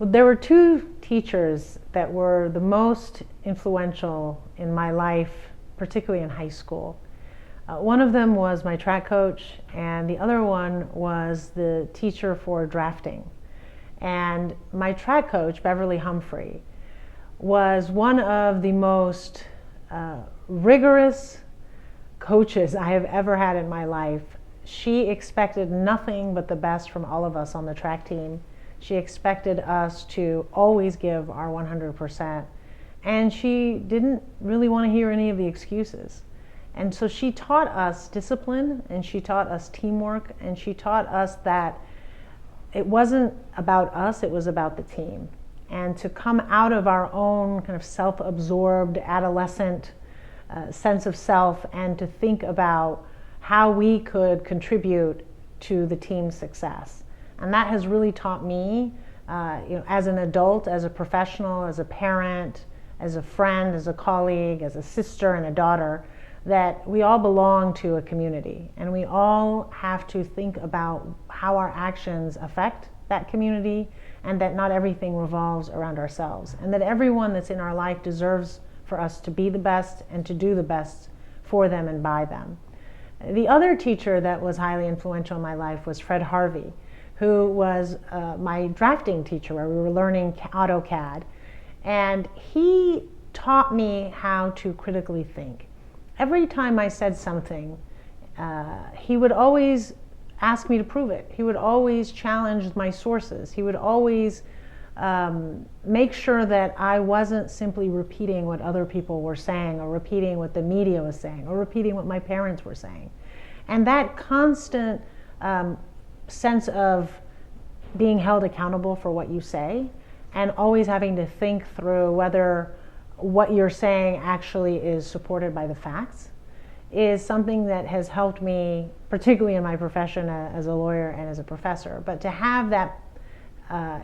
There were two teachers that were the most influential in my life, particularly in high school. One of them was my track coach, and the other one was the teacher for drafting. And my track coach, Beverley Humphrey, was one of the most rigorous coaches I have ever had in my life. She expected nothing but the best from all of us on the track team. She expected us to always give our 100%, and she didn't really want to hear any of the excuses. And so she taught us discipline, and she taught us teamwork, and she taught us that it wasn't about us, it was about the team. And to come out of our own kind of self-absorbed adolescent sense of self and to think about how we could contribute to the team's success. And that has really taught me, as an adult, as a professional, as a parent, as a friend, as a colleague, as a sister and a daughter, that we all belong to a community, and we all have to think about how our actions affect that community, and that not everything revolves around ourselves, and that everyone that's in our life deserves for us to be the best and to do the best for them and by them. The other teacher that was highly influential in my life was Fred Harvey, who was my drafting teacher, where we were learning AutoCAD, and he taught me how to critically think. Every time I said something, he would always ask me to prove it. He would always challenge my sources. He would always make sure that I wasn't simply repeating what other people were saying, or repeating what the media was saying, or repeating what my parents were saying. And that constant sense of being held accountable for what you say, and always having to think through whether what you're saying actually is supported by the facts, is something that has helped me, particularly in my profession as a lawyer and as a professor. But to have that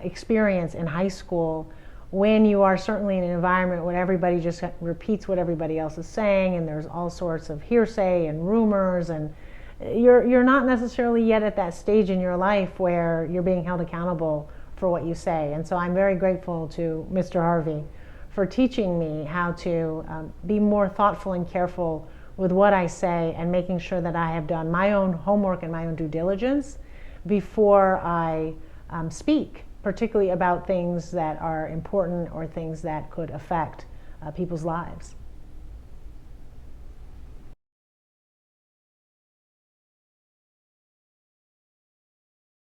experience in high school, when you are certainly in an environment where everybody just repeats what everybody else is saying, and there's all sorts of hearsay and rumors, and you're not necessarily yet at that stage in your life where you're being held accountable for what you say. And so I'm very grateful to Mr. Harvey for teaching me how to be more thoughtful and careful with what I say, and making sure that I have done my own homework and my own due diligence before I speak, particularly about things that are important or things that could affect people's lives.